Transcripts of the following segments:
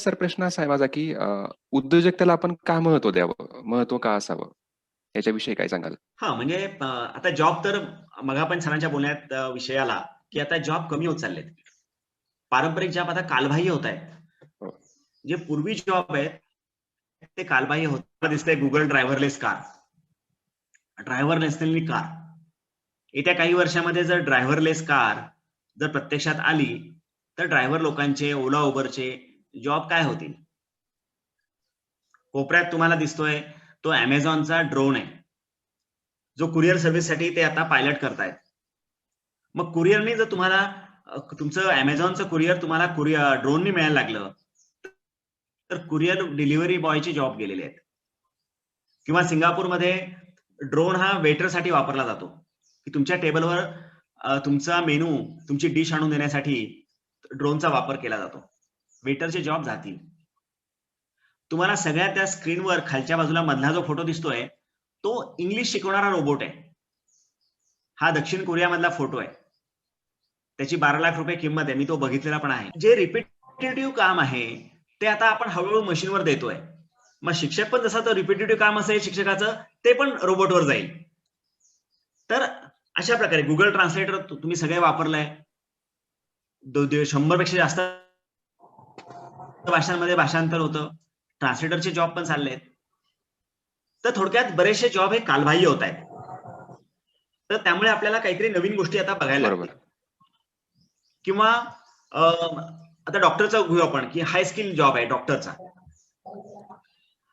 Sir प्रश्न असा आहे माझा, की उद्योजकतेला आपण का महत्त्व द्यावं? महत्त्व का असावं? याच्याविषयी काय सांगाल? हां, म्हणजे आता जॉब तर मग आपण सरांच्या बोलण्यात विषय आला, की आता जॉब कमी होत चाललेत. पारंपरिक जॉब आता कालबाह्य होत आहेत. हो. जे पूर्वी जॉब आहेत, ते कालबाह्य होत. मला दिसतंय Google driverless car. Driverless car. येत्या काही वर्षामध्ये जर ड्रायव्हरलेस कार जर प्रत्यक्षात आली, तर ड्रायव्हर लोकांचे, ओला उबरचे जॉब काय होतील? कोपऱ्यात तुम्हाला दिसतोय तो Amazonचा ड्रोन आहे. जो कुरिअर सर्व्हिससाठी ते आता पायलट करतायत. मग कुरिअरने जर तुम्हाला तुमचं Amazonचं कुरिअर तुम्हाला ड्रोनने मिळायला लागलं, तर कुरिअर डिलिव्हरी बॉयचे जॉब गेलेले आहेत. किंवा सिंगापूरमध्ये ड्रोन हा वेटरसाठी वापरला जातो, की तुमच्या टेबलवर तुमचा मेनू, तुमची डिश आणून देण्यासाठी ड्रोनचा वापर केला जातो. वेटरचे जॉब जातील. तुम्हाला सगळ्या त्या स्क्रीनवर खालच्या बाजूला मधला जो फोटो दिसतोय, तो इंग्लिश शिकवणारा रोबोट आहे. हा दक्षिण कोरियामधला फोटो आहे. त्याची 12 लाख रुपये किंमत आहे. मी तो बघितलेला पण आहे. जे रिपिटेटिव्ह काम आहे, ते आता आपण हळूहळू मशीनवर देतोय. मग शिक्षक पण जसा तो रिपिटेटिव्ह काम असेल शिक्षकाचं, ते पण रोबोटवर जाईल. तर अशा प्रकारे Google ट्रान्सलेटर तुम्ही सगळे वापरलाय. 100 पेक्षा जास्त भाषांमध्ये भाषांतर होतं. ट्रान्सलेटरचे जॉब पण चाललेत. तर थोडक्यात बरेचसे जॉब हे कालबाह्य होत आहेत. तर त्यामुळे आपल्याला काहीतरी नवीन गोष्टी आता बघायला बरोबर. लागतील. किंवा आता डॉक्टरचं घेऊ आपण, की हाय स्किल जॉब आहे डॉक्टरचा.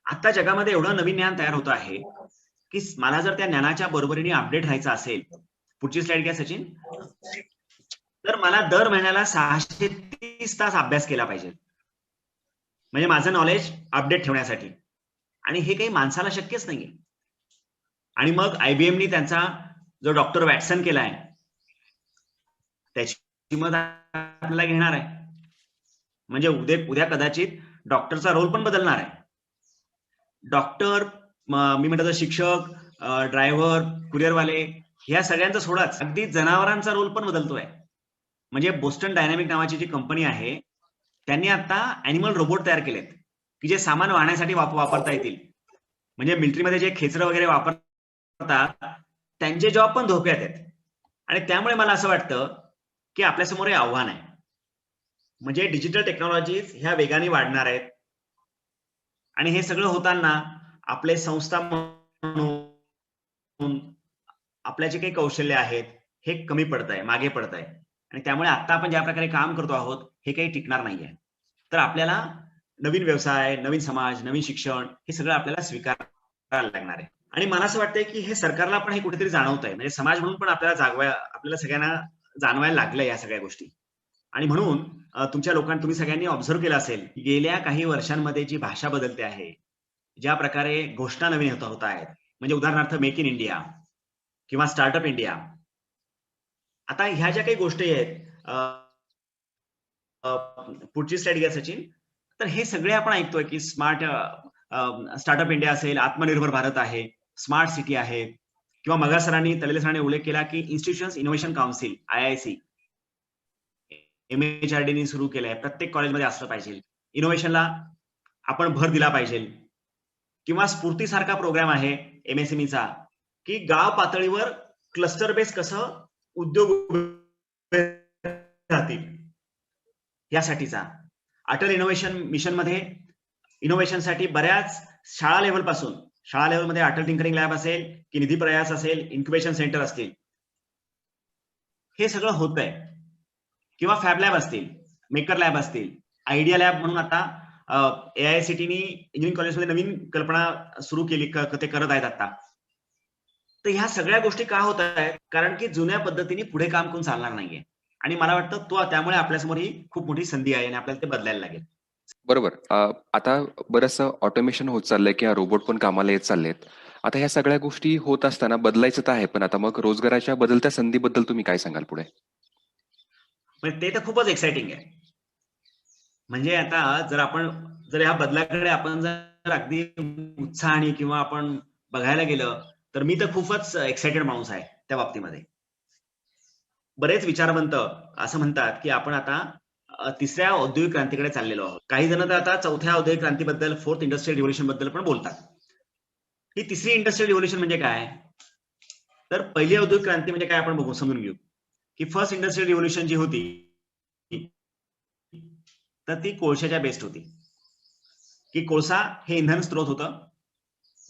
आता जगामध्ये एवढं नवीन ज्ञान तयार होत आहे, की मला जर त्या ज्ञानाच्या बरोबरीने अपडेट राहायचं असेल, पुढची स्लाइड घ्या सचिन, तर मला दर महिन्याला 630 तास अभ्यास केला पाहिजे. म्हणजे माझं नॉलेज अपडेट ठेवण्यासाठी. आणि हे काही माणसाला शक्यच नाहीये. आणि मग IBMनी त्यांचा जो डॉक्टर वॅटसन केलाय, त्याची किंमत आपल्याला घेणार आहे. म्हणजे उद्या कदाचित डॉक्टरचा रोल पण बदलणार आहे. डॉक्टर, मी म्हणतो शिक्षक, ड्रायव्हर, कुरिअरवाले ह्या सगळ्यांचा सोडाच, अगदी जनावरांचा रोल पण बदलतोय. म्हणजे बोस्टन डायनॅमिक नावाची जी कंपनी आहे, त्यांनी आता अॅनिमल रोबोट तयार केलेत, की जे सामान वाहण्यासाठी वापरता येतील. म्हणजे मिलिटरीमध्ये जे खेचरं वगैरे वापरतात, त्यांचे जॉब पण धोक्यात आहेत. आणि त्यामुळे मला असं वाटतं, की आपल्यासमोर हे आव्हान आहे. म्हणजे डिजिटल टेक्नॉलॉजीज ह्या वेगाने वाढणार आहेत. आणि हे सगळं होताना आपले संस्था म्हणून आपल्या जे काही कौशल्य आहेत, हे कमी पडतंय, मागे पडतंय. आणि त्यामुळे आता आपण ज्या प्रकारे काम करतो आहोत, हे काही टिकणार नाहीये. तर आपल्याला नवीन व्यवसाय, नवीन समाज, नवीन शिक्षण हे सगळं आपल्याला स्वीकारायला लागणार आहे. आणि मला असं वाटतंय, की हे सरकारला पण हे कुठेतरी जाणवतंय. म्हणजे समाज म्हणून पण आपल्याला सगळ्यांना जाणवायला लागलंय या सगळ्या गोष्टी. आणि म्हणून तुम्ही सगळ्यांनी ऑब्झर्व्ह केलं असेल, की गेल्या काही वर्षांमध्ये जी भाषा बदलते आहे, ज्या प्रकारे घोषणा नवीन होत आहेत, म्हणजे उदाहरणार्थ मेक इन इंडिया किंवा स्टार्टअप इंडिया. आता ह्या ज्या काही गोष्टी आहेत, पुढची स्लाइड घ्या सचिन. तर हे सगळे आपण ऐकतोय, की स्मार्ट स्टार्टअप इंडिया असेल, आत्मनिर्भर भारत आहे, स्मार्ट सिटी आहे, किंवा मगा सरांनी, तलेले सरांनी उल्लेख केला, की इन्स्टिट्यूशन्स इनोव्हेशन काउन्सिल, IIC, MHRDनी सुरू केलंय. प्रत्येक कॉलेजमध्ये असलं पाहिजे. इनोव्हेशनला आपण भर दिला पाहिजे. किंवा स्फूर्तीसारखा प्रोग्राम आहे MSMEचा, की गाव पातळीवर क्लस्टर बेस कसं उद्योग उभे राहतील यासाठीचा. अटल इनोव्हेशन मिशन मध्ये इनोव्हेशनसाठी बऱ्याच शाळा लेवलमध्ये अटल टिंकरिंग लॅब असेल, की निधी प्रयास असेल, इन्क्युबेशन सेंटर असतील, हे सगळं होतंय. किंवा फॅब लॅब असतील, मेकर लॅब असतील, आयडिया लॅब म्हणून आता AICTनी इंजिनिअरिंग कॉलेजमध्ये नवीन कल्पना सुरू केली, ते करत आहेत आता. तर ह्या सगळ्या गोष्टी का होत आहेत? कारण की जुन्या पद्धतीने पुढे काम करून चालणार नाहीये. आणि मला वाटतं त्यामुळे आपल्यासमोर ही खूप मोठी संधी आहे आणि आपल्याला ते बदलायला लागेल. बरोबर. आता बरचसं ऑटोमेशन होत चाललंय, किंवा रोबोट पण कामाला येत चाललेत. आता ह्या सगळ्या गोष्टी होत असताना बदलायचं तर आहे, पण आता मग रोजगाराच्या बदलत्या संधीबद्दल तुम्ही काय सांगाल पुढे? म्हणजे ते तर खूपच एक्साइटिंग आहे. म्हणजे आता जर ह्या बदलाकडे आपण जर अगदी उत्साहाने किंवा आपण बघायला गेलं, तर मी तर खूपच एक्साइटेड माणूस आहे त्या बाबतीमध्ये. बरेच विचारवंत असं म्हणतात, की आपण आता तिसऱ्या औद्योगिक क्रांतीकडे चाललेलो आहोत. काही जण तर आता चौथ्या औद्योगिक क्रांतीबद्दल, फोर्थ इंडस्ट्रियल रिव्होल्यूशन बद्दल पण बोलतात. ही तिसरी इंडस्ट्रियल रिव्होल्यूशन म्हणजे काय? तर पहिली औद्योगिक क्रांती म्हणजे काय आपण बघू, समजून घेऊ. की फर्स्ट इंडस्ट्रियल रिव्होल्यूशन जी होती तर ती कोळशाच्या बेस्ड होती. की कोळसा हे इंधन स्त्रोत होतं,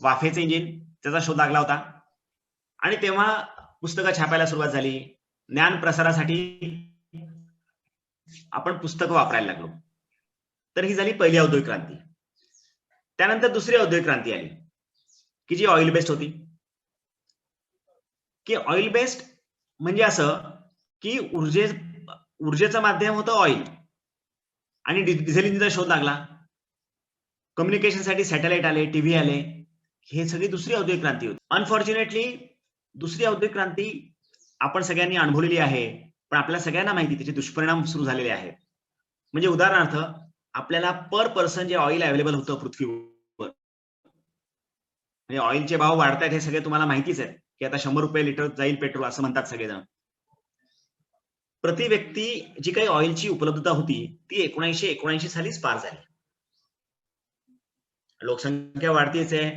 वाफेचे इंजिन त्याचा शोध लागला होता, आणि तेव्हा पुस्तकं छापायला सुरुवात झाली. ज्ञान प्रसारासाठी आपण पुस्तकं वापरायला लागलो. तर ही झाली पहिली औद्योगिक क्रांती. त्यानंतर दुसरी औद्योगिक क्रांती आली की जी ऑइल बेस्ड होती. की ऑइल बेस्ड म्हणजे असं की ऊर्जेचं माध्यम होतं ऑइल, आणि डिझेल इंजिनचा शोध लागला. कम्युनिकेशनसाठी सॅटेलाइट आले, टीव्ही आले. हे सगळी दुसरी औद्योगिक क्रांती होती. अनफॉर्च्युनेटली दुसरी औद्योगिक क्रांती आपण सगळ्यांनी अनुभवलेली आहे, पण आपल्याला सगळ्यांना माहिती त्याचे दुष्परिणाम सुरू झालेले आहेत. म्हणजे उदाहरणार्थ, आपल्याला पर पर्सन जे ऑइल अवेलेबल होतं पृथ्वीवर, म्हणजे ऑइलचे भाव वाढतायत हे सगळे तुम्हाला माहितीच आहे, की आता 100 रुपये लिटर जाईल पेट्रोल असं म्हणतात सगळेजण. प्रति व्यक्ती जी काही ऑइलची उपलब्धता होती ती 1979 सालीच पार झाली. लोकसंख्या वाढतीच आहे,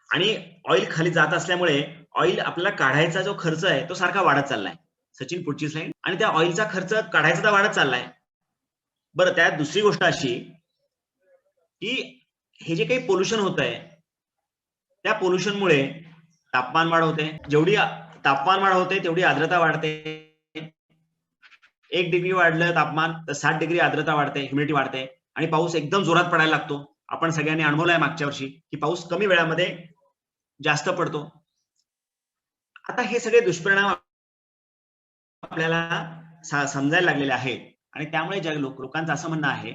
आणि ऑइल खाली जात असल्यामुळे ऑइल आपल्याला काढायचा जो खर्च आहे तो सारखा वाढत चाललाय. सचिन, पुढची स्लाइड. आणि त्या ऑइलचा खर्च काढायचा तर वाढत चाललाय. बरं, त्यात दुसरी गोष्ट अशी की हे जे काही पोल्युशन होत आहे त्या पोल्युशनमुळे तापमान वाढ होते. जेवढी तापमान वाढ होते तेवढी आर्द्रता वाढते. 1 डिग्री वाढलं तापमान तर 60 डिग्री आर्द्रता वाढते, ह्युमिडिटी वाढते, आणि पाऊस एकदम जोरात पडायला लागतो. आपण सगळ्यांनी अनुभवलाय मागच्या वर्षी की पाऊस कमी वेळामध्ये जास्त पडतो. आता हे सगळे दुष्परिणाम आपल्याला समजायला लागलेले आहेत, आणि त्यामुळे लोकांचं असं म्हणणं आहे,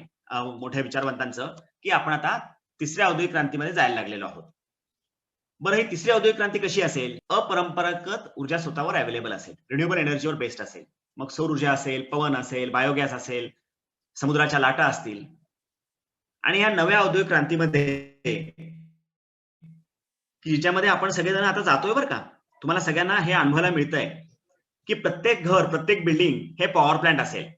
मोठ्या विचारवंतांचं, की आपण आता तिसऱ्या औद्योगिक क्रांतीमध्ये जायला लागलेलो आहोत. बरं, ही तिसरी औद्योगिक क्रांती कशी असेल? अपरंपरागत ऊर्जा स्वतःवर अवेलेबल असेल, रिन्युएबल एनर्जीवर बेस्ड असेल. मग सौर ऊर्जा असेल, पवन असेल, बायोगॅस असेल, समुद्राच्या लाटा असतील. आणि या नव्या औद्योगिक क्रांतीमध्ये की ज्याच्यामध्ये आपण सगळेजण आता जातोय बरं का, तुम्हाला सगळ्यांना हे अनुभवायला मिळतंय की प्रत्येक घर, प्रत्येक बिल्डिंग हे पॉवर प्लांट असेल.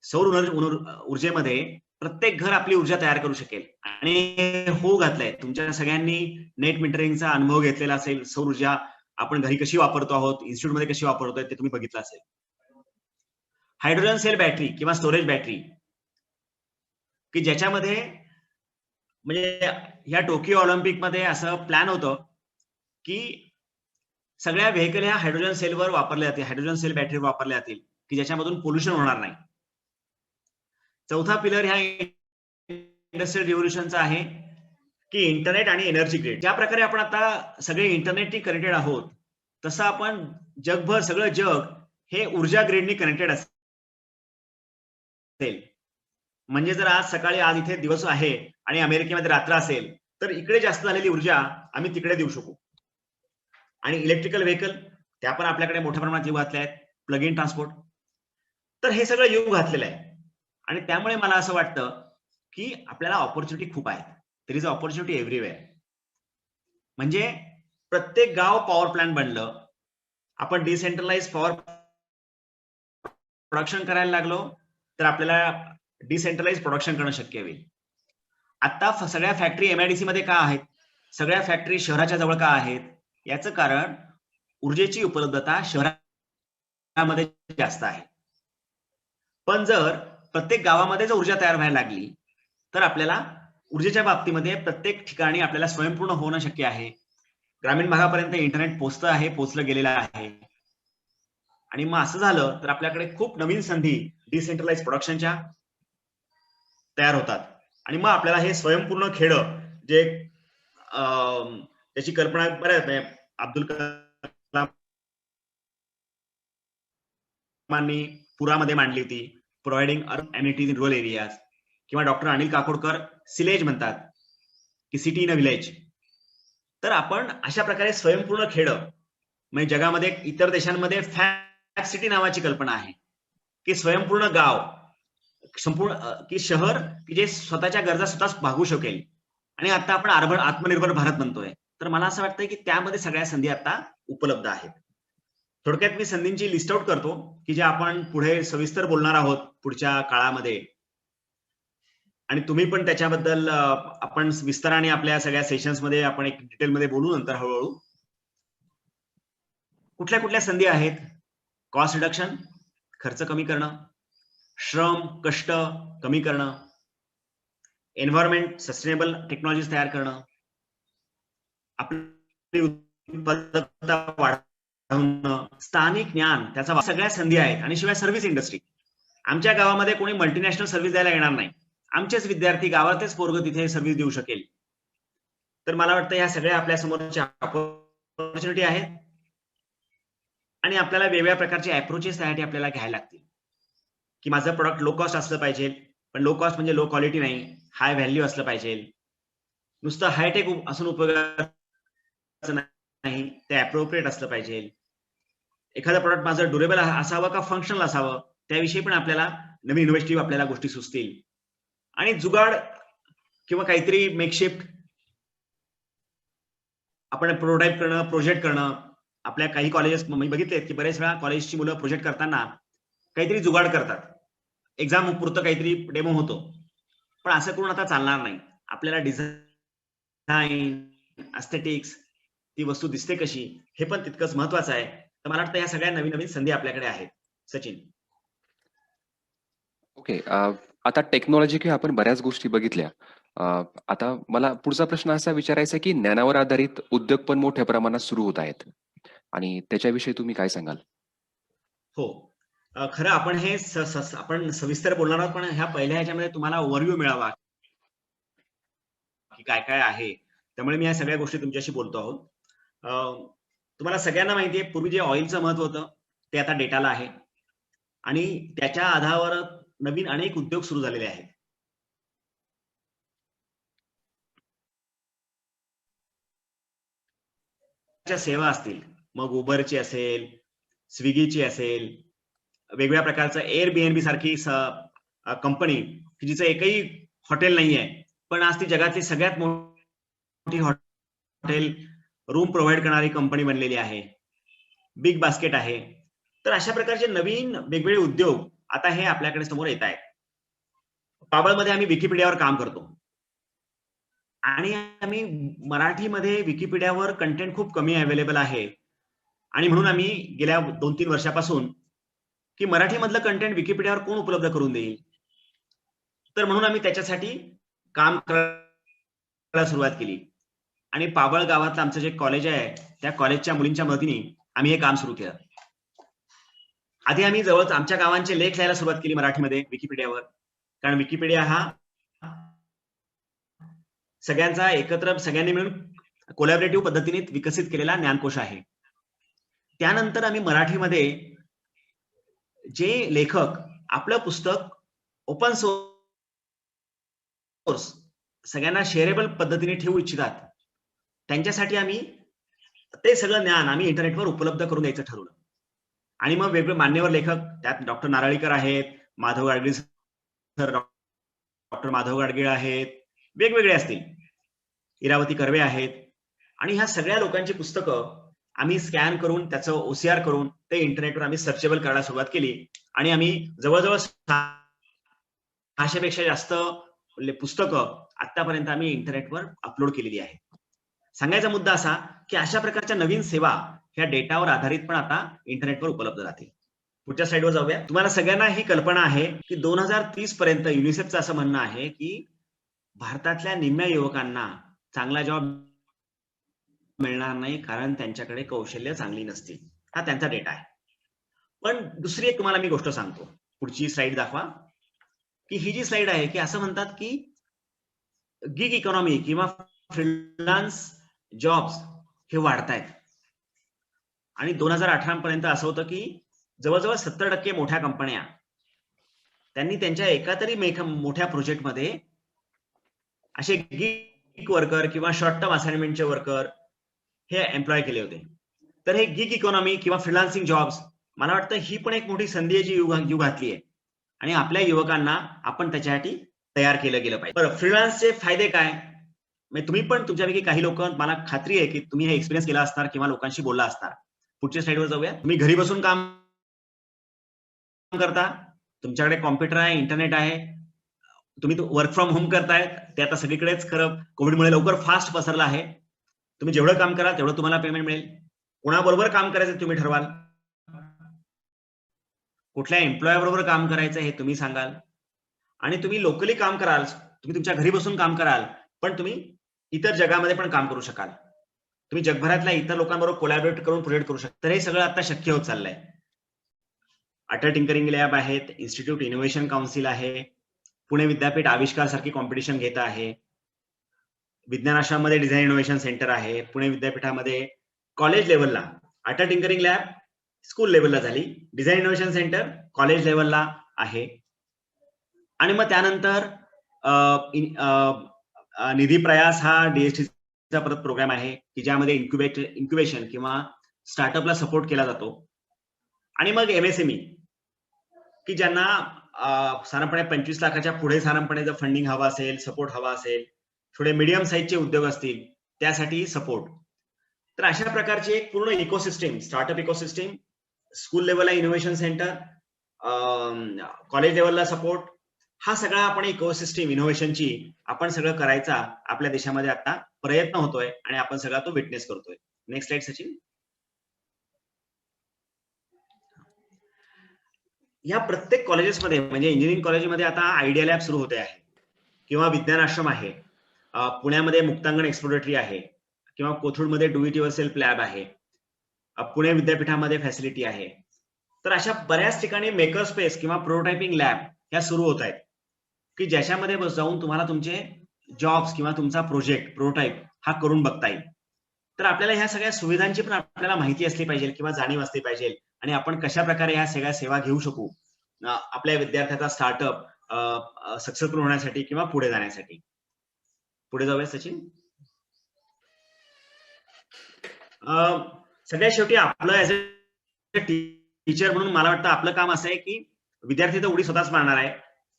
सौर ऊर्जेमध्ये प्रत्येक घर आपली ऊर्जा तयार करू शकेल. आणि हो घातलंय. तुमच्या सगळ्यांनी नेट मीटरिंगचा अनुभव घेतलेला असेल. सौर ऊर्जा आपण घरी कशी वापरतो आहोत, इन्स्टिट्यूटमध्ये कशी वापरतोय ते तुम्ही बघितलं असेल. हायड्रोजन सेल बॅटरी किंवा स्टोरेज बॅटरी, की ज्याच्यामध्ये म्हणजे या टोकियो ऑलिम्पिकमध्ये असं प्लॅन होतं की सगळ्या व्हेकल ह्या हायड्रोजन सेलवर वापरल्या जातील, हायड्रोजन सेल बॅटरी वापरल्या जातील, की ज्याच्यामधून पोल्युशन होणार नाही. चौथा पिलर ह्या इंडस्ट्रियल रिव्होल्यूशनचा आहे की इंटरनेट आणि एनर्जी ग्रिड. ज्या प्रकारे आपण आता सगळे इंटरनेटनी कनेक्टेड आहोत, तसं आपण जगभर सगळं जग हे ऊर्जा ग्रिडनी कनेक्टेड असेल. म्हणजे जर आज सकाळी, आज इथे दिवस आहे आणि अमेरिकेमध्ये रात्र असेल, तर इकडे जास्त झालेली ऊर्जा आम्ही तिकडे देऊ शकू. आणि इलेक्ट्रिकल व्हेकल त्या पण आपल्याकडे मोठ्या प्रमाणात येऊ घातल्या आहेत, प्लग इन ट्रान्सपोर्ट. तर हे सगळं येऊ घातलेलं आहे, आणि त्यामुळे मला असं वाटतं की आपल्याला ऑपॉर्च्युनिटी खूप आहेत. There is opportunity everywhere. म्हणजे प्रत्येक गाव पॉवर प्लांट बनलं, आपण डिसेंट्रलाइज पॉवर प्रोडक्शन करायला लागलो, तर आपल्याला डिसेंट्रलाइज प्रोडक्शन करणं शक्य होईल. आता सगळ्या फॅक्टरी एमआयडीसी मध्ये का आहेत? सगळ्या फॅक्टरी शहराच्या जवळ का आहेत? याचं कारण ऊर्जेची उपलब्धता शहरामध्ये जास्त आहे. पण जर प्रत्येक गावामध्ये जर ऊर्जा तयार व्हायला लागली, तर आपल्याला ऊर्जेच्या बाबतीमध्ये प्रत्येक ठिकाणी आपल्याला स्वयंपूर्ण होणं शक्य आहे. ग्रामीण भागापर्यंत इंटरनेट पोहोचलं गेलेलं आहे. आणि मग असं झालं तर आपल्याकडे खूप नवीन संधी डिसेंट्रलाइज प्रोडक्शनच्या तयार होतात. आणि मग आपल्याला हे स्वयंपूर्ण खेडं, जे त्याची कल्पना बऱ्याच अब्दुल कलामांनी पुरामध्ये मांडली होती, providing amenities in rural areas, किंवा डॉक्टर अनिल काकोडकर सिलेज म्हणतात की सिटी इन अ विलेज. तर आपण अशा प्रकारे स्वयंपूर्ण खेडं, म्हणजे जगामध्ये इतर देशांमध्ये फॅक्ट सिटी नावाची कल्पना आहे की स्वयंपूर्ण गाव, संपूर्ण की शहर की जे स्वतःच्या गरजा स्वतःच भागवू शकेल. आणि आता आपण आत्मनिर्भर भारत म्हणतोय. तर मला असं वाटतंय की त्यामध्ये सगळ्या संधी आता उपलब्ध आहेत. थोडक्यात मी संधींची लिस्ट आउट करतो की जे आपण पुढे सविस्तर बोलणार आहोत पुढच्या काळामध्ये, आणि तुम्ही पण त्याच्याबद्दल आपण विस्ताराने आपल्या सगळ्या सेशन्स मध्ये आपण एक डिटेलमध्ये बोलू नंतर हळूहळू. कुठल्या कुठल्या संधी आहेत? कॉस्ट रिडक्शन, खर्च कमी करणं, श्रम कष्ट कमी करणं, एन्व्हायरमेंट सस्टेनेबल टेक्नॉलॉजीज तयार करणं, आपली उत्पादकता वाढवणं, स्थानिक ज्ञान, त्याचा सगळ्या संधी आहेत. आणि शिवाय सर्व्हिस इंडस्ट्री. आमच्या गावामध्ये कोणी मल्टीनॅशनल सर्व्हिस द्यायला येणार नाही, आमचेच विद्यार्थी गावातच पोरग तिथे सर्व्हिस देऊ शकेल. तर मला वाटतं ह्या सगळ्या आपल्या समोरच्या ऑपॉर्च्युनिटी आहेत आणि आपल्याला वेगवेगळ्या प्रकारचे अप्रोचेस त्यासाठी आपल्याला घ्यायला लागतील. की माझं प्रोडक्ट लो कॉस्ट असलं पाहिजे, पण लो कॉस्ट म्हणजे लो क्वालिटी नाही, हाय व्हॅल्यू असलं पाहिजे. नुसतं हायटेक असून उपयोगाचं नाही, ते अप्रोप्रिएट असलं पाहिजे. एखादं प्रोडक्ट माझं ड्युरेबल असावं का फंक्शनल असावं, त्याविषयी पण आपल्याला नवीन इनोव्हेटिव्ह आपल्याला गोष्टी सुचतील. आणि जुगाड किंवा काहीतरी मेकशिफ्ट आपण प्रोटोटाइप करणं, प्रोजेक्ट करणं. आपल्या काही कॉलेजेस मी बघितलेत की बरेच वेळा कॉलेजची मुलं प्रोजेक्ट करताना काहीतरी जुगाड करतात, एक्झाम पुरतं काहीतरी डेमो होतो. पण असं करून आता चालणार नाही. आपल्याला डिझाईन, एस्थेटिक्स, ती वस्तू दिसते कशी, हे पण तितकंच महत्वाचं आहे. तर मला वाटतं या सगळ्या नवीन नवीन संधी आपल्याकडे आहेत. सचिन. ओके. आता टेक्नॉलॉजी किंवा आपण बऱ्याच गोष्टी बघितल्या. आता मला पुढचा प्रश्न असा विचारायचा आहे की ज्ञानावर आधारित उद्योग पण मोठ्या प्रमाणात सुरू होत आहेत आणि त्याच्याविषयी तुम्ही काय सांगाल? हो. खरं आपण हे आपण सविस्तर बोलणार आहोत, पण ह्या पहिल्या ह्याच्यामध्ये तुम्हाला ओव्हरव्ह्यू मिळावा की काय काय आहे. त्यामुळे मी या सगळ्या गोष्टी तुमच्याशी बोलतो आहोत. तुम्हाला सगळ्यांना माहिती आहे, पूर्वी जे ऑइलचं महत्व होतं ते आता डेटाला आहे आणि त्याच्या आधारावर नवीन अनेक उद्योग सुरू झालेले आहेत. सेवा असतील, मग उबरची असेल, स्विगीची असेल, वेगवेगळ्या प्रकारचं एअरबीएनबी सारखी कंपनी की जिचं एकही हॉटेल नाहीये, पण आज ती जगातली सगळ्यात मोठी हॉटेल रूम प्रोव्हाइड करणारी कंपनी बनलेली आहे. बिग बास्केट आहे. तर अशा प्रकारचे नवीन वेगवेगळे उद्योग आता हे आपल्याकडे समोर येत आहेत. बाबळमध्ये आम्ही विकिपीडियावर काम करतो आणि आम्ही मराठीमध्ये विकिपीडियावर कंटेंट खूप कमी अवेलेबल आहे आणि म्हणून आम्ही गेल्या 2-3 वर्षापासून की मराठीमधलं कंटेंट विकिपीडियावर कोण उपलब्ध करून देईल, तर म्हणून आम्ही त्याच्यासाठी काम करायला सुरुवात केली आणि पाबळ गावातलं आमचं जे कॉलेज आहे त्या कॉलेजच्या मुलींच्या मदतीने आम्ही हे काम सुरू केलं. आधी आम्ही जवळच आमच्या गावांचे लेख लिहायला सुरुवात केली मराठीमध्ये विकिपीडियावर, कारण विकिपीडिया हा सगळ्यांचा एकत्र सगळ्यांनी मिळून कोलॅबरेटिव्ह पद्धतीने विकसित केलेला ज्ञानकोश आहे. त्यानंतर आम्ही मराठीमध्ये जे लेखक आपलं पुस्तक ओपन सोर्स सगळ्यांना शेअरेबल पद्धतीने ठेवू इच्छितात, त्यांच्यासाठी आम्ही ते सगळं ज्ञान आम्ही इंटरनेटवर उपलब्ध करून द्यायचं ठरवलं. आणि मग वेगवेगळे मान्यवर लेखक, त्यात डॉक्टर नारळीकर आहेत, माधव गाडगीळ सर, डॉक्टर माधव गाडगीळ आहेत, वेगवेगळे असतील, इरावती कर्वे आहेत, आणि ह्या सगळ्या लोकांची पुस्तकं आम्ही स्कॅन करून त्याचं ओसीआर करून ते इंटरनेटवर आम्ही सर्चेबल करायला सुरुवात केली आणि आम्ही जवळजवळ 600 पेक्षा जास्त पुस्तकं आतापर्यंत आम्ही इंटरनेटवर अपलोड केलेली आहे. सांगायचा मुद्दा असा की अशा प्रकारच्या नवीन सेवा ह्या डेटावर आधारित पण आता इंटरनेटवर उपलब्ध राहतील. पुढच्या स्लाइडवर जाऊया. तुम्हाला सगळ्यांना ही कल्पना आहे की 2030 पर्यंत युनिसेफचं असं म्हणणं आहे की भारतातल्या निम्म्या युवकांना चांगला जॉब मिळणार नाही, कारण त्यांच्याकडे कौशल्य चांगली नसतील. हा त्यांचा डेटा आहे. पण दुसरी एक तुम्हाला मी गोष्ट सांगतो. पुढची स्लाइड दाखवा. की ही जी स्लाइड आहे की असं म्हणतात की गिग इकॉनॉमी किंवा फ्रीलान्स जॉब्स हे वाढतायत आणि 2018 पर्यंत असं होतं की जवळजवळ 70% मोठ्या कंपन्या त्यांनी त्यांच्या एका तरी मोठ्या प्रोजेक्टमध्ये असे गिग वर्कर किंवा शॉर्ट टर्म असाइनमेंटचे वर्कर हे एम्प्लॉय केले होते. तर हे गिग इकॉनॉमी किंवा फ्रीलान्सिंग जॉब्स, मला वाटतं ही पण एक मोठी संधी आहे जी युग घातली आहे आणि आपल्या युवकांना आपण त्याच्यासाठी तयार केलं गेलं पाहिजे. बरं, फ्रीलान्सचे फायदे काय? म्हणजे तुम्ही पण तुमच्यापैकी काही लोक, मला खात्री आहे की तुम्ही हे एक्सपिरियन्स केला असणार किंवा लोकांशी बोलला असणार. पुढच्या स्लाइडवर जाऊया. तुम्ही घरी बसून काम करता, तुमच्याकडे कॉम्प्युटर आहे, इंटरनेट आहे, तुम्ही वर्क फ्रॉम होम करताय, ते आता सगळीकडेच खरं कोविडमुळे लवकर फास्ट पसरलं आहे. तुम्ही जेवढं काम कराल तेवढं तुम्हाला पेमेंट मिळेल. कोणाबरोबर काम करायचं तुम्ही ठरवाल, कुठल्या एम्प्लॉय बरोबर काम करायचं हे तुम्ही सांगाल, आणि तुम्ही लोकली काम कराल, तुम्ही तुमच्या घरी बसून काम कराल, पण तुम्ही इतर जगामध्ये पण काम करू शकाल. तुम्ही जगभरातल्या इतर लोकांबरोबर कोलॅबोरेट करून प्रोजेक्ट करू शकता. तर हे सगळं आता शक्य होत चाललंय. अटल टिंकरिंग लॅब आहेत, इन्स्टिट्यूट इनोव्हेशन काउन्सिल आहे, पुणे विद्यापीठ आविष्कार सारखी कॉम्पिटिशन घेत आहे, विज्ञान आश्रममध्ये डिझाईन इनोव्हेशन सेंटर आहे, पुणे विद्यापीठामध्ये कॉलेज लेवलला अटल टिंकरिंग लॅब स्कूल लेवलला झाली, डिझाईन इनोव्हेशन सेंटर कॉलेज लेवलला आहे. आणि मग त्यानंतर निधी प्रयास हा डीएसटीचा परत प्रोग्राम आहे की ज्यामध्ये इन्क्युबेशन किंवा स्टार्टअपला सपोर्ट केला जातो. आणि मग एमएसएमई की ज्यांना साधारणपणे 25 लाखाच्या पुढे साधारणपणे जर फंडिंग हवा असेल, सपोर्ट हवा असेल, थोडे मीडियम साईजचे उद्योग असतील त्यासाठी सपोर्ट. तर अशा प्रकारची एक पूर्ण इकोसिस्टीम, स्टार्टअप इकोसिस्टीम, स्कूल लेवलला इनोव्हेशन सेंटर, कॉलेज लेवलला सपोर्ट, हा सगळा आपण इकोसिस्टीम इनोव्हेशनची आपण सगळं करायचा आपल्या देशामध्ये आता प्रयत्न होतोय आणि आपण सगळा तो विटनेस करतोय. Next slide Sachin. या प्रत्येक कॉलेजेसमध्ये म्हणजे इंजिनिअरिंग कॉलेजमध्ये आता आयडिया लॅब सुरू होते आहे किंवा विज्ञान आश्रम आहे, पुण्यामध्ये मुक्तांगण एक्सप्लोरेटरी आहे किंवा कोथरूडमध्ये डू इट युअरसेल्फ लॅब आहे, पुणे विद्यापीठामध्ये फॅसिलिटी आहे. तर अशा बऱ्याच ठिकाणी मेकर स्पेस किंवा प्रोटोटायपिंग लॅब ह्या सुरू होत आहेत की ज्याच्यामध्ये जाऊन तुम्हाला तुमचे जॉब्स किंवा तुमचा प्रोजेक्ट प्रोटोटाइप हा करून बघता येईल. तर आपल्याला ह्या सगळ्या सुविधांची पण आपल्याला माहिती असली पाहिजे किंवा जाणीव असली पाहिजे आणि आपण कशा प्रकारे ह्या सगळ्या सेवा घेऊ शकू आपल्या विद्यार्थ्याचा स्टार्टअप सक्सेसफुल होण्यासाठी किंवा पुढे जाण्यासाठी. पुढे जाऊया सचिन. सगळ्यात शेवटी आपलं ऍज अ टीचर म्हणून मला वाटतं आपलं काम असं आहे की विद्यार्थी तर उडी स्वतःच मारणार आहे,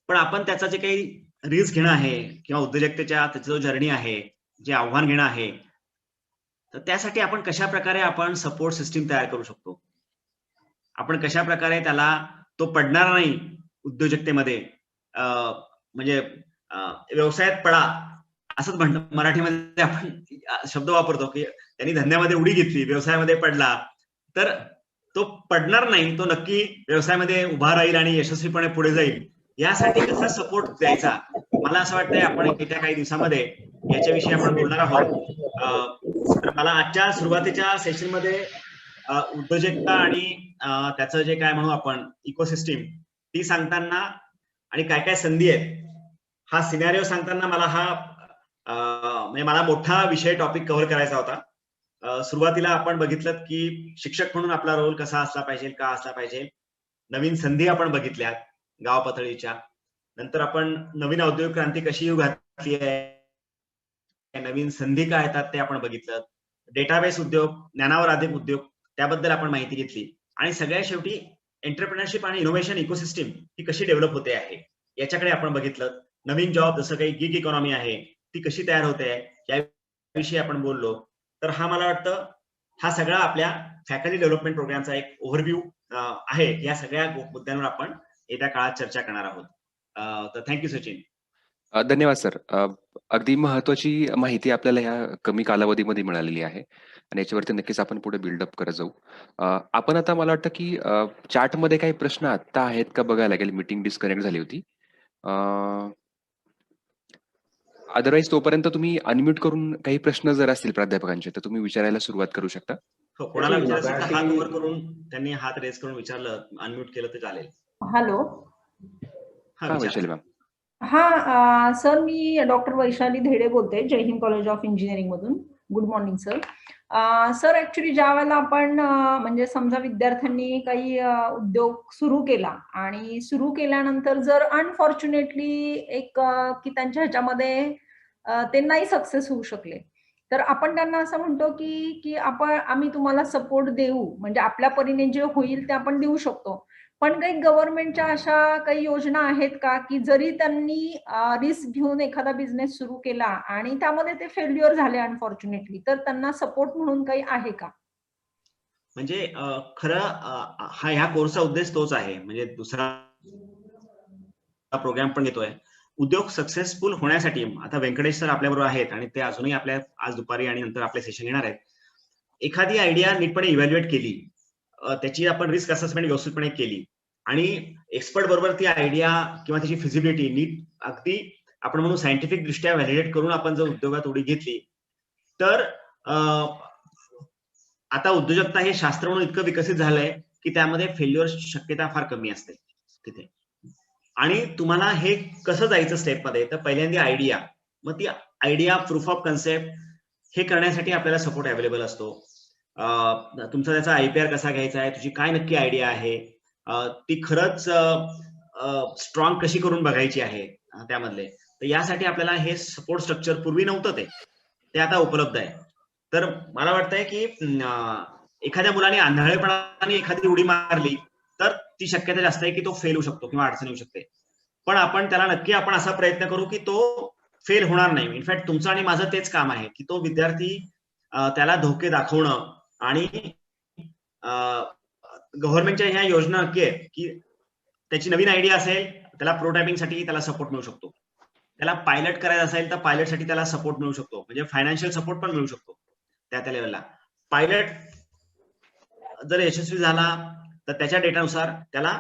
पण आपण त्याचा जे काही रिस्क घेणं आहे किंवा उद्योजकतेच्या त्याचा जो जर्नी आहे, जे आव्हान घेणं आहे, तर त्यासाठी आपण कशा प्रकारे आपण सपोर्ट सिस्टीम तयार करू शकतो, आपण कशा प्रकारे त्याला तो पडणार नाही उद्योजकतेमध्ये, म्हणजे व्यवसायात पडा असंच म्हणतो मराठीमध्ये आपण शब्द वापरतो की त्यांनी धंद्यामध्ये उडी घेतली, व्यवसायामध्ये पडला, तर तो पडणार नाही, तो नक्की व्यवसायामध्ये उभा राहील आणि यशस्वीपणे पुढे जाईल. यासाठी कसा सपोर्ट द्यायचा, मला असं वाटतंय आपण येत्या काही दिवसामध्ये याच्याविषयी आपण बोलणार आहोत. तर मला आजच्या सुरुवातीच्या सेशनमध्ये उद्योजकता आणि त्याचं जे काय म्हणू आपण इकोसिस्टीम ती सांगताना आणि काय काय संधी आहेत हा सिनॅरिओ सांगताना मला हा म्हणजे मला मोठा विषय टॉपिक कव्हर करायचा होता. सुरुवातीला आपण बघितलं की शिक्षक म्हणून आपला रोल कसा असला पाहिजे, का असला पाहिजे, नवीन संधी आपण बघितल्यात गाव पातळीच्या, नंतर आपण नवीन औद्योगिक क्रांती कशी येऊ घातली आहे, नवीन संधी काय येतात ते आपण बघितलं, डेटाबेस उद्योग, ज्ञानावर आधारित उद्योग त्याबद्दल आपण माहिती घेतली, आणि सगळ्यात शेवटी एंटरप्रेन्योरशिप आणि इनोव्हेशन इकोसिस्टीम ही कशी डेव्हलप होते आहे याच्याकडे आपण बघितलं. नवीन जॉब जसं काही गिग इकॉनॉमी आहे ती कशी तयार होते याविषयी आपण बोललो. तर हा मला वाटतं हा सगळा आपल्या फॅकल्टी डेव्हलपमेंट प्रोग्रामचा एक ओव्हरव्ह्यू आहे. या सगळ्या मुद्द्यांवर आपण येत्या काळात चर्चा करणार आहोत. तर थँक्यू सचिन. धन्यवाद सर. अगदी महत्वाची माहिती आपल्याला ह्या कमी कालावधीमध्ये मिळालेली आहे आणि याच्यावरती नक्कीच आपण पुढे बिल्डअप करत जाऊ. आपण आता मला वाटतं की चॅटमध्ये काही प्रश्न आता आहेत का बघायला लागेल, मीटिंग डिस्कनेक्ट झाली होती. अदरवाईज तोपर्यंत तुम्ही अनम्यूट करून काही प्रश्न जर असतील प्राध्यापकांचे तर तुम्ही विचारायला सुरुवात करू शकता. हो, कोणाला विचारायचं तर हात वर करून त्यांनी हात रेस करून विचारलं, अनम्यूट केलं तर चालेल. हॅलो. हा वैशाली मॅम. हा सर, मी डॉक्टर वैशाली धेडे बोलते, जय हिंद कॉलेज ऑफ इंजिनिअरिंग मधून. Good morning sir. Sir actually ज्या वेळेला आपण म्हणजे समजा विद्यार्थ्यांनी काही उद्योग सुरू केला आणि सुरू केल्यानंतर जर अनफॉर्च्युनेटली एक की त्यांच्या ह्याच्यामध्ये ते नाही सक्सेस होऊ शकले, तर आपण त्यांना असं म्हणतो की आम्ही तुम्हाला सपोर्ट देऊ, म्हणजे आपल्या परीने जे होईल ते आपण देऊ शकतो. पण काही गव्हर्नमेंटच्या अशा काही योजना आहेत का की जरी त्यांनी रिस्क घेऊन एखादा बिझनेस सुरू केला आणि त्यामध्ये ते फेल्युअर झाले अनफॉर्च्युनेटली, तर त्यांना सपोर्ट म्हणून काही आहे का? म्हणजे खरं ह्या कोर्सचा उद्देश तोच आहे. म्हणजे दुसरा प्रोग्राम पण घेतोय. उद्योग सक्सेसफुल होण्यासाठी आता व्यंकटेश सर आपल्याबरोबर आहेत आणि ते अजूनही आपल्या आज दुपारी आणि नंतर आपले सेशन घेणार आहेत. एखादी आयडिया नीटपणे इव्हॅल्युएट केली, त्याची आपण रिस्क असेसमेंट व्यवस्थितपणे केली आणि एक्सपर्ट बरोबर ती आयडिया किंवा त्याची फिजिबिलिटी नीट अगदी आपण म्हणून सायंटिफिक दृष्ट्या व्हॅलिडेट करून आपण जर उद्योगात उडी घेतली तर आता उद्योजकता हे शास्त्र म्हणून इतकं विकसित झालंय की त्यामध्ये फेल्युअरची शक्यता फार कमी असते तिथे. आणि तुम्हाला हे कसं जायचं स्टेपमध्ये, तर पहिल्यांदा आयडिया, मग ती आयडिया प्रूफ ऑफ कन्सेप्ट हे करण्यासाठी आपल्याला सपोर्ट अवेलेबल असतो. तुमचा त्याचा आयपीआर कसा घ्यायचा आहे, तुझी काय नक्की आयडिया आहे, ती खरंच स्ट्रॉंग कशी करून बघायची आहे त्यामधले, तर यासाठी आपल्याला हे सपोर्ट स्ट्रक्चर पूर्वी नव्हतं ते आता उपलब्ध आहे. तर मला वाटतंय की एखाद्या मुलाने आंधळेपणाने एखादी उडी मारली तर ती शक्यता जास्त आहे की तो फेल होऊ शकतो किंवा अडचण येऊ शकते. पण आपण त्याला नक्की आपण असा प्रयत्न करू की तो फेल होणार नाही. इनफॅक्ट तुमचं आणि माझं तेच काम आहे की तो विद्यार्थी त्याला धोके दाखवणं आणि गव्हर्नमेंटच्या ह्या योजना नक्की आहे की त्याची नवीन आयडिया असेल त्याला प्रोटोटायपिंगसाठी त्याला सपोर्ट मिळू शकतो. त्याला पायलट करायचं असेल तर पायलटसाठी त्याला सपोर्ट मिळू शकतो, म्हणजे फायनान्शियल सपोर्ट पण मिळू शकतो त्या लेवलला. पायलट जर यशस्वी झाला तर त्याच्या डेटानुसार त्याला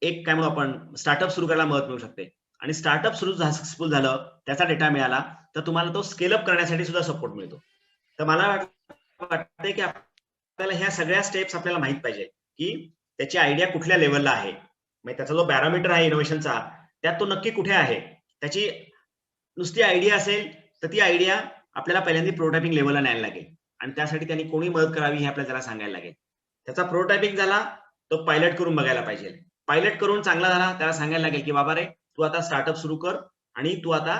एक काय म्हणू आपण स्टार्टअप सुरू करायला मदत मिळू शकते. आणि स्टार्टअप सुरू सक्सेसफुल झालं, त्याचा डेटा मिळाला तर तुम्हाला तो स्केलअप करण्यासाठी सुद्धा सपोर्ट मिळतो. तर मला वाटतंय की आपल्याला ह्या सगळ्या स्टेप्स आपल्याला माहित पाहिजे की त्याची आयडिया कुठल्या लेवलला आहे, म्हणजे त्याचा जो पॅरामीटर आहे इनोव्हेशनचा त्यात तो नक्की कुठे आहे. त्याची नुसती आयडिया असेल तर ती आयडिया आपल्याला पहिल्यांदा प्रोटोटायपिंग लेवलला न्यायला लागेल आणि त्यासाठी त्यांनी कोणी मदत करावी हे आपल्याला त्याला सांगायला लागेल. त्याचा प्रोटोटायपिंग झाला तो पायलट करून बघायला पाहिजे. पायलट करून चांगला झाला त्याला सांगायला लागेल की बाबा रे तू आता स्टार्टअप सुरू कर आणि तू आता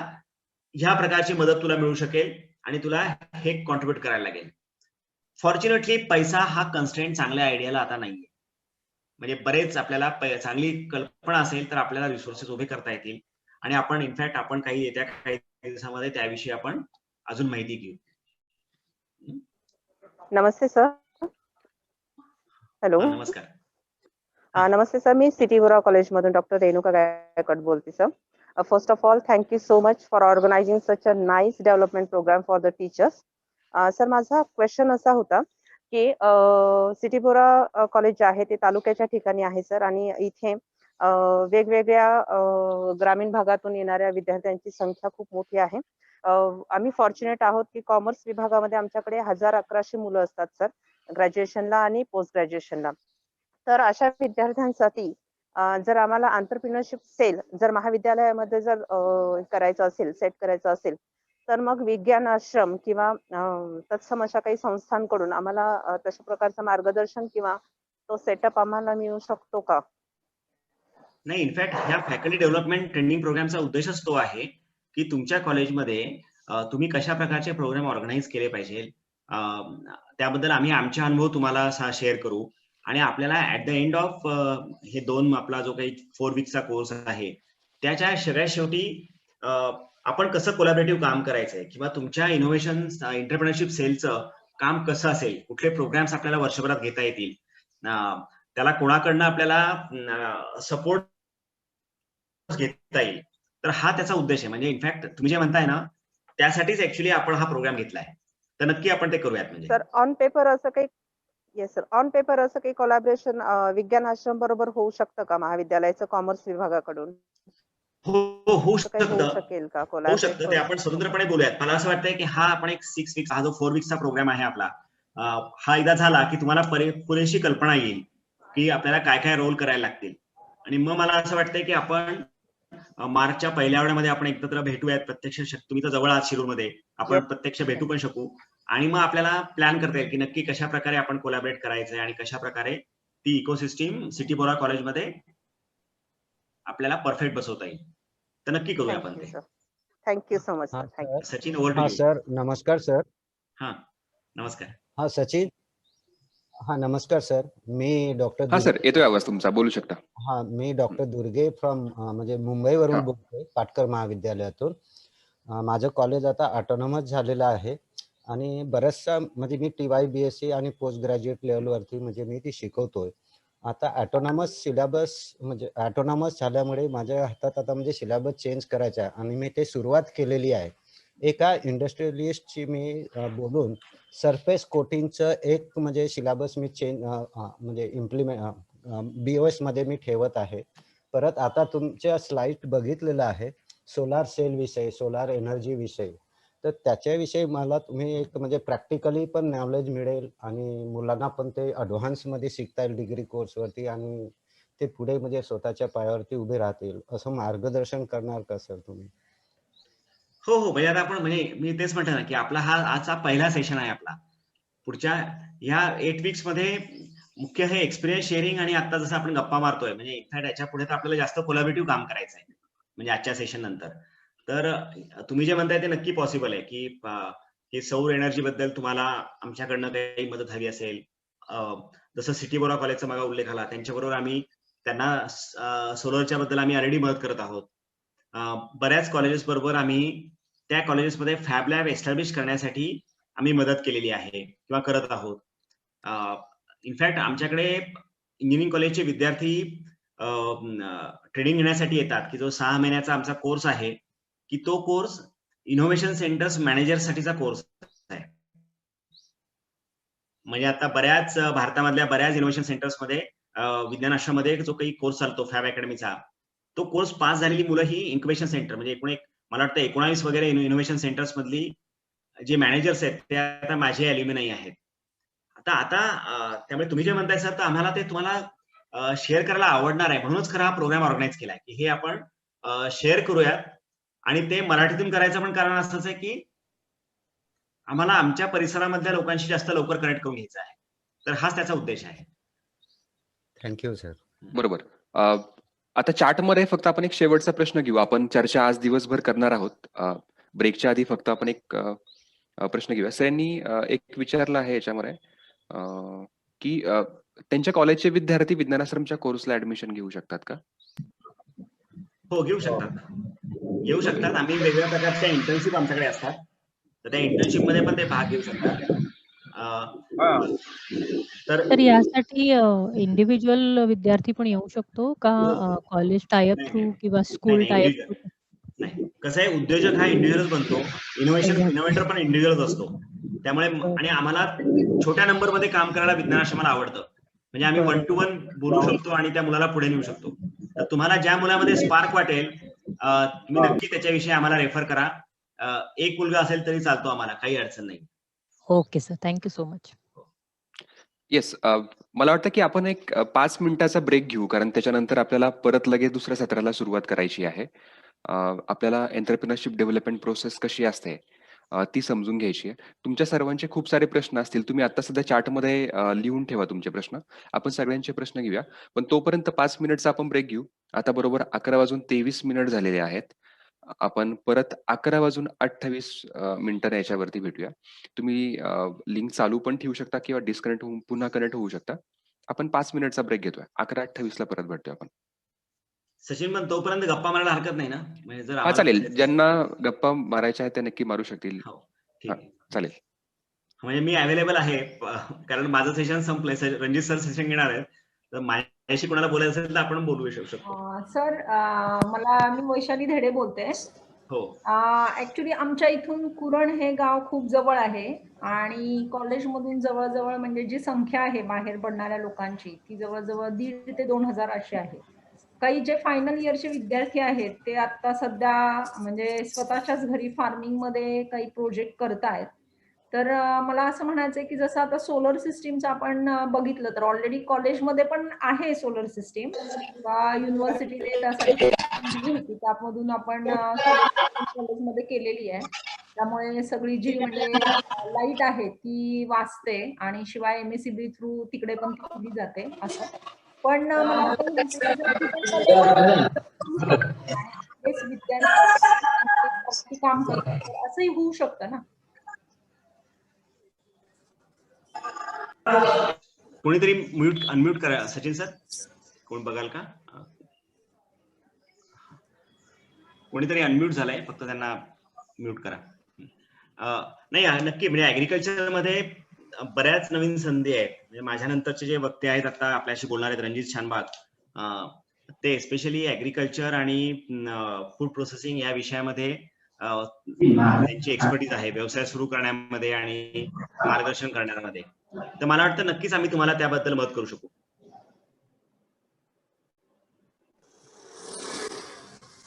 ह्या प्रकारची मदत तुला मिळू शकेल आणि तुला हे कॉन्ट्रीब्युट करायला लागेल. फॉर्च्युनेटली पैसा हा कन्स्ट्रेंट चांगल्या आयडियाला आता नाहीये. म्हणजे बरेच आपल्याला चांगली कल्पना असेल तर आपल्याला रिसोर्सेस उभे करता येतील आणि आपण इनफॅक्ट आपण काही येत्या काही दिवसामध्ये त्याविषयी आपण अजून माहिती घेऊ. नमस्ते सर. हॅलो. नमस्कार. नमस्ते सर, मी सिटी बोरा कॉलेजमधून डॉक्टर रेणुका गायकवाड बोलते sir. First of all thank you so much for organizing such a nice development program for the teachers. Sir माझा क्वेश्चन असा होता की सिटी बोरा कॉलेज आहे ते तालुक्याच्या ठिकाणी आहे सर आणि इथे वेगवेगळ्या ग्रामीण भागातून येणाऱ्या विद्यार्थ्यांची संख्या खूप मोठी आहे. आम्ही फॉर्च्युनेट आहोत की कॉमर्स विभागामध्ये आमच्याकडे 1100 मुलं असतात सर, ग्रॅज्युएशनला आणि पोस्ट ग्रॅज्युएशनला. तर अशा विद्यार्थ्यांसाठी जर आम्हाला एंटरप्रेन्योरशिप सेल जर महाविद्यालयामध्ये जर करायचं असेल, सेट करायचं असेल, तर मग विज्ञान आश्रम किंवा तत्सम अशा काही संस्थांकडून आम्हाला तशा प्रकारचं मार्गदर्शन किंवा तो सेटअप आम्हाला मिळू शकतो का? नाही, इनफॅक्ट ह्या फॅकल्टी डेव्हलपमेंट ट्रेनिंग प्रोग्रामचा उद्देशच तो आहे की तुमच्या कॉलेजमध्ये तुम्ही कशा प्रकारचे प्रोग्राम ऑर्गनाईज केले पाहिजे, त्याबद्दल आम्ही आमचे अनुभव तुम्हाला शेअर करू आणि आपल्याला ऍट द एंड ऑफ हे आपला जो काही 4 वीकचा कोर्स आहे त्याच्या सगळ्यात शेवटी आपण कसं कोलॅबरेटिव्ह काम करायचंय किंवा तुमच्या इनोव्हेशन एंटरप्रेन्योरशिप सेलचं काम कसं असेल, कुठले प्रोग्राम्स आपल्याला वर्षभरात घेता येतील, त्याला कोणाकडनं आपल्याला सपोर्ट घेता येईल, तर हा त्याचा उद्देश आहे. म्हणजे इनफॅक्ट तुम्ही जे म्हणताय ना त्यासाठीच ऍक्च्युली आपण हा प्रोग्राम घेतलाय. तर नक्की आपण ते करूयात. म्हणजे सर ऑन पेपर असं काही येस सर, ऑन पेपर असं काही कोलॅबरेशन विज्ञान आश्रम बरोबर होऊ शकतं का महाविद्यालयाचं कॉमर्स विभागाकडून? हो, होऊ शकेल का? होऊ शकतं. ते आपण स्वतंत्रपणे बोलूयात. मला असं वाटतंय की हा आपण एक 6 वीक्स हा जो 4 वीकचा प्रोग्राम आहे आपला, हा एकदा झाला की तुम्हाला पुरेशी कल्पना येईल की आपल्याला काय काय रोल करायला लागतील आणि मग मला असं वाटतंय की आपण मार्चच्या पहिल्या आठवड्यामध्ये आपण एकत्र भेटूयात प्रत्यक्ष. तुम्ही तर जवळ आहात शिरूरमध्ये, आपण प्रत्यक्ष भेटू पण शकू आणि मग आपल्याला प्लॅन करता येईल की नक्की कशा प्रकारे आपण कोलॅबरेट करायचंय आणि कशा प्रकारे ती इकोसिस्टीम सिटी बोरा कॉलेजमध्ये आपल्याला परफेक्ट बसवता येईल. तर नक्की करूया आपण ते. Thank you so much sir. Thank you. Sachin, over to you. Sir नमस्कार सर. नमस्कार. सचिन. नमस्कार सर. मी डॉक्टर सर येतोय आवाज तुमचा, बोलू शकता. मी डॉक्टर दुर्गे फ्रॉम म्हणजे मुंबईवरून बोलतोय, पाटकर महाविद्यालयातून. माझं कॉलेज आता ऑटोनॉमस झालेलं आहे आणि बऱ्याचशा म्हणजे मी TYBSc आणि पोस्ट ग्रॅज्युएट लेवलवरती म्हणजे मी ती शिकवतोय. आता ऑटोनॉमस सिलेबस म्हणजे ऑटोनॉमस झाल्यामुळे माझ्या हातात आता म्हणजे सिलेबस चेंज करायचा आहे आणि मी ते सुरुवात केलेली आहे. एका इंडस्ट्रियलिस्टची मी बोलून सरफेस कोटिंगचं एक म्हणजे सिलेबस मी चेंज म्हणजे BOS मध्ये मी ठेवत आहे. परत आता तुमच्या स्लाइड बघितलेलं आहे सोलार सेल विषय, सोलार एनर्जी विषय. तर त्याच्याविषयी मला तुम्ही एक म्हणजे प्रॅक्टिकली पण नॉलेज मिळेल आणि मुलांना पण ते ॲडव्हान्समध्ये शिकता येईल डिग्री कोर्सवरती आणि ते पुढे म्हणजे स्वतःच्या पायावरती उभे राहतील. असं मार्गदर्शन करणार का सर तुम्ही? हो हो, म्हणजे आता आपण म्हणजे मी तेच म्हणतो ना की आपला हा आजचा पहिला सेशन आहे आपला. पुढच्या ह्या 8 वीक्स मध्ये मुख्य हे एक्सपिरियन्स शेअरिंग आणि आता जसं आपण गप्पा मारतोय म्हणजे इनफॅक्ट याच्या पुढे तर आपल्याला जास्त कोलॅबोरेटिव्ह काम करायचं आहे म्हणजे आजच्या सेशन नंतर. तर तुम्ही जे म्हणताय ते नक्की पॉसिबल आहे की सौर एनर्जी बद्दल तुम्हाला आमच्याकडनं काही मदत हवी असेल, जसं सिटी बोरा कॉलेजचा मला उल्लेख आला, त्यांच्याबरोबर आम्ही त्यांना सोलरच्या बद्दल आम्ही ऑलरेडी मदत करत आहोत. बऱ्याच कॉलेजेस बरोबर आम्ही त्या कॉलेजेसमध्ये फॅब लॅब एस्टॅब्लिश करण्यासाठी आम्ही मदत केलेली आहे किंवा करत आहोत. इनफॅक्ट आमच्याकडे इंजिनिअरिंग कॉलेजचे विद्यार्थी ट्रेनिंग घेण्यासाठी येतात की जो 6 महिन्याचा आमचा कोर्स आहे की तो कोर्स इनोव्हेशन सेंटर्स मॅनेजर साठीचा कोर्स आहे. म्हणजे आता बऱ्याच भारतामधल्या बऱ्याच इनोव्हेशन सेंटर्स मध्ये विज्ञान आश्रममध्ये जो काही कोर्स चालतो फॅब अकॅडमीचा, तो कोर्स पास झालेली मुलं ही इन्क्युबेशन सेंटर म्हणजे मला वाटतं 19 वगैरे इनोव्हेशन सेंटर्स मधली जे मॅनेजर्स आहेत ते आता माझे अल्युमिनाई आहेत. आता त्यामुळे तुम्ही जे म्हणताय सर, तर आम्हाला ते तुम्हाला शेअर करायला आवडणार आहे. म्हणूनच खरा हा प्रोग्राम ऑर्गनाईज केलाय की हे आपण शेअर करूयात. आणि ते मराठीतून करायचं पण कारण असंच आहे की आम्हाला आमच्या परिसरामधल्या लोकांशी जास्त लवकर कनेक्ट करून घ्यायचं आहे. तर हाच त्याचा उद्देश आहे. Thank you sir. बरोबर. आता चार्टमध्ये फक्त आपण एक शेवटचा प्रश्न घेऊ. आपण चर्चा आज दिवसभर करणार आहोत. ब्रेकच्या आधी फक्त आपण एक प्रश्न घेऊया. सरांनी एक विचारलं आहे याच्यामध्ये की त्यांच्या कॉलेजचे विद्यार्थी विज्ञानाश्रमच्या कोर्सला ऍडमिशन घेऊ शकतात का? हो, घेऊ शकतात. घेऊ शकतात. आम्ही वेगवेगळ्या प्रकारच्या इंटर्नशिप आमच्याकडे असतात. तर त्या इंटर्नशिप मध्ये पण ते भाग घेऊ शकतात. तर यासाठी इंडिव्हिज्युअल विद्यार्थी पण येऊ शकतो का कॉलेज टायअप नाही, थ्रू किंवा नाही, स्कूल नाही, टायअप individual. थ्रू? नाही, कसं आहे, उद्योजक हा इंडिव्हिज्युअल बनतो, इनोव्हेटर पण इंडिव्हिज्युअल असतो. त्यामुळे आणि आम्हाला छोट्या नंबर मध्ये काम करायला विज्ञान आश्रमाला आवडतं. म्हणजे आम्ही 1 to 1 बोलू शकतो आणि त्या मुलाला पुढे नेऊ शकतो. तर तुम्हाला ज्या मुलामध्ये स्पार्क वाटेल तुम्ही नक्की त्याच्याविषयी आम्हाला रेफर करा. एक मुलगा असेल तरी चालतो, आम्हाला काही अडचण नाही. Okay sir, thank you so much. Yes. मला वाटतं की आपण एक 5 मिनिटाचा ब्रेक घेऊ, कारण त्याच्यानंतर आपल्याला परत लगेच दुसऱ्या सत्राला सुरुवात करायची आहे. आपल्याला एंटरप्रेन्योरशिप डेव्हलपमेंट प्रोसेस कशी असते ती समजून घ्यायची आहे. तुमच्या सर्वांचे खूप सारे प्रश्न असतील. तुम्ही आता सध्या चार्टमध्ये लिहून ठेवा तुमचे प्रश्न. आपण सगळ्यांचे प्रश्न घेऊया. पण तोपर्यंत 5 मिनिटचा आपण ब्रेक घेऊ. आता बरोबर 11:23 झालेले आहेत. आपण परत 11:28 मिनिटांनी याच्यावरती भेटूया. तुम्ही लिंक चालू पण ठेवू शकता किंवा डिस्कनेक्ट होऊन पुन्हा कनेक्ट होऊ शकता. आपण 5 मिनिटचा ब्रेक घेतोय. 11:28 ला परत भेटूया आपण. सचिन, पण तोपर्यंत गप्पा मारायला हरकत नाही ना? म्हणजे जर आम्हाला चालेल. ज्यांना गप्पा मारायच्या आहेत ते नक्की मारू शकतील. हो, ठीक आहे. चालेल. म्हणजे मी अवेलेबल आहे, कारण माझं सेशन संपलंय. रणजित सर सेशन घेणार आहेत. तर माझ्याशी कोणाला बोलायचं असेल तर आपण बोलू शकतो. सर, मी वैशाली धेडे बोलते. हो. ऍक्च्युली आमच्या इथून कुरण हे गाव खूप जवळ आहे आणि कॉलेजमधून जवळजवळ म्हणजे जी संख्या आहे बाहेर पडणाऱ्या लोकांची ती जवळजवळ 1,500 ते 2,000 अशी आहे. काही जे फायनल इयरचे विद्यार्थी आहेत ते आता सध्या म्हणजे स्वतःच्याच घरी फार्मिंग मध्ये काही प्रोजेक्ट करतायत. तर मला असं म्हणायचंय की जसं आता सोलर सिस्टीमचं आपण बघितलं तर ऑलरेडी कॉलेजमध्ये पण आहे सोलर सिस्टीम किंवा युनिव्हर्सिटीने होती त्यामधून आपण सोलर सिस्टीम कॉलेजमध्ये केलेली आहे. त्यामुळे सगळी जी म्हणजे लाईट आहे ती वाचते आणि शिवाय MSEB थ्रू तिकडे पण दिली जाते असं. पण मला असं म्हणायचं की जर कुठे कॉलेज हेच विद्यार्थी काम करतात तर असंही होऊ शकतं ना. कोणीतरी अनम्यूट करा. सचिन सर, कोण बघाल का? कोणीतरी अनम्यूट झालंय, फक्त त्यांना म्यूट करा. नाही नक्की, म्हणजे ऍग्रिकल्चर मध्ये बऱ्याच नवीन संधी आहेत. म्हणजे माझ्या नंतरचे जे वक्ते आहेत आता आपल्याशी बोलणार आहेत, रणजित शानबाग, ते स्पेशली ऍग्रिकल्चर आणि फूड प्रोसेसिंग या विषयामध्ये त्यांची एक्सपर्टीज आहे, व्यवसाय सुरू करण्यामध्ये आणि मार्गदर्शन करण्यामध्ये. तर मला वाटतं नक्कीच आम्ही तुम्हाला त्याबद्दल मदत करू शकू.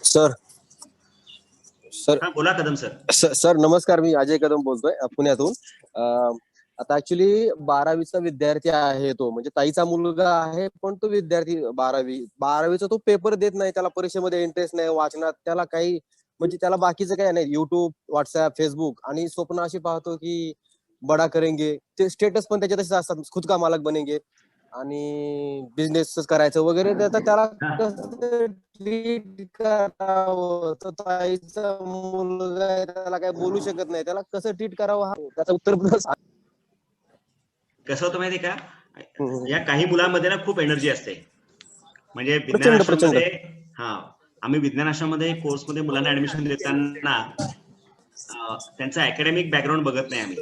सर हा, बोला कदम सर. सर नमस्कार, मी अजय कदम बोलतोय पुण्यातून. आता ऍक्च्युली 12वीचा विद्यार्थी आहे तो, म्हणजे ताईचा मुलगा आहे, पण तो विद्यार्थी 12वीचा तो पेपर देत नाही, त्याला परीक्षेमध्ये इंटरेस्ट नाही, वाचनात त्याला काही, म्हणजे त्याला बाकीचं काही नाही, युट्यूब, व्हॉट्सअप, फेसबुक, आणि स्वप्न अशी पाहतो की बडा करेंगे, ते स्टेटस पण त्याच्या तसेच असतात, खुद का मालक बनेंगे आणि बिझनेस करायचं वगैरे. त्याला कसं ट्रीट करावं, तो ताईचा मुलगा आहे, त्याला काही बोलू शकत नाही, त्याला कसं ट्रीट करावं त्याचं उत्तर कसं होतं माहिती का, या काही मुलांमध्ये ना खूप एनर्जी असते. म्हणजे विज्ञान प्रचंड. आश्रममध्ये, आम्ही विज्ञान आश्रममध्ये कोर्समध्ये मुलांना ऍडमिशन देताना त्यांचा अकॅडमिक बॅकग्राऊंड बघत नाही आम्ही,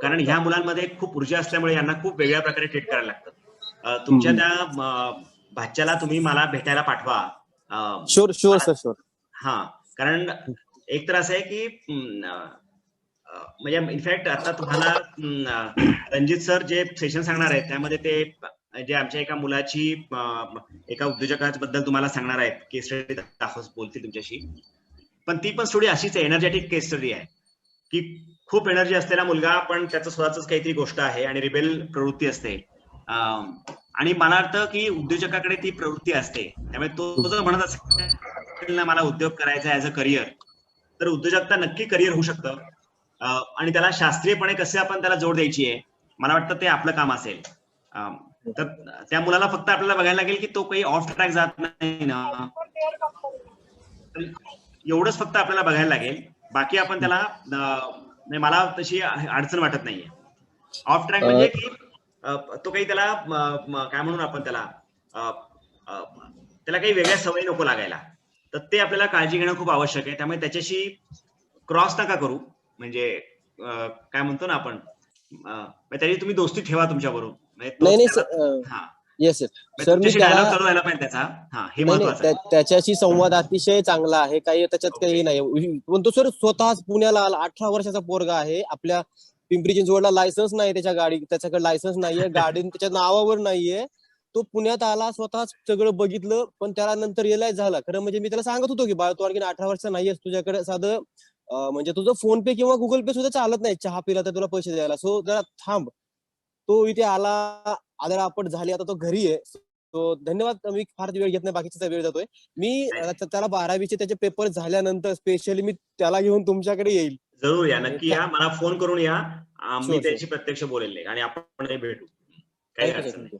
कारण ह्या मुलांमध्ये खूप ऊर्जा असल्यामुळे यांना खूप वेगळ्या प्रकारे ट्रीट करायला लागतं. तुमच्या त्या भाच्याला तुम्ही मला भेटायला पाठवा. Sure sir, sure. कारण एक तर असं आहे की म्हणजे इनफॅक्ट आता तुम्हाला रणजित सर जे सेशन सांगणार आहेत त्यामध्ये ते जे आमच्या एका मुलाची एका उद्योजकाबद्दल तुम्हाला सांगणार आहेत, केस स्टडी बोलतील तुमच्याशी. पण ती पण स्टोरी अशीच आहे, एनर्जेटिक केस स्टडी आहे की खूप एनर्जी असलेला मुलगा, पण त्याचं स्वतःच काहीतरी गोष्ट आहे आणि रिबेल प्रवृत्ती असते. आणि मला वाटतं की उद्योजकाकडे ती प्रवृत्ती असते, त्यामुळे तो जर म्हणत असेल ना मला उद्योग करायचा ऍज अ करिअर, तर उद्योजकता नक्की करिअर होऊ शकतं. आणि त्याला शास्त्रीयपणे कसे आपण त्याला जोड द्यायची आहे, मला वाटतं ते आपलं काम असेल. तर त्या मुलाला फक्त आपल्याला बघायला लागेल की तो काही ऑफ ट्रॅक जात नाही ना, एवढंच फक्त आपल्याला बघायला लागेल. बाकी आपण त्याला, मला तशी अडचण वाटत नाहीये. ऑफ ट्रॅक म्हणजे की तो काही त्याला काय म्हणून आपण त्याला काही वेगळ्या सवयी नको लागायला, तर ते आपल्याला काळजी घेणं खूप आवश्यक आहे. त्यामुळे त्याच्याशी क्रॉस नका करू, म्हणजे काय म्हणतो ना आपण, त्याची तुम्ही दोस्ती ठेवा तुमच्या बरोबर. येस सर, मी डायलॉग चालू व्हायला पाहिजे त्याचा, हे महत्वाचं आहे. त्याच्याशी संवाद अतिशय चांगला आहे, काही त्याच्यात काही नाही. पण तो सर स्वतःच पुण्याला आला, 18 वर्षाचा पोरगा आहे, आपल्या पिंपरी चिंचवडला लायसन्स नाही त्याच्या गाडी, त्याच्याकडे लायसन्स नाहीये, गाडी त्याच्या नावावर नाहीये, तो पुण्यात आला, स्वतःच सगळं बघितलं, पण त्याला नंतर रिअलाइज झाला. खरं म्हणजे मी त्याला सांगत होतो की बाळ, तू आणखी 18 वर्ष नाहीयेस, तुझ्याकडे साधं म्हणजे तुझं फोन पे किंवा गुगल पे सुद्धा चालत नाही चहा पिला तर तुला पैसे द्यायला, सो जरा थांब. तो इथे आला, आदरापट झाली, आता तो घरी आहे. तो धन्यवाद, मी फार वेळ घेत नाही, बाकीचा वेळ जातोय. मी त्याला 12वीचे त्याचे पेपर झाल्यानंतर स्पेशली मी त्याला घेऊन तुमच्याकडे येईल. जरूर या, नक्की या, मला फोन करून या, मी त्याची प्रत्यक्ष बोलेल आणि आपण भेटू, काही अडचण नाही.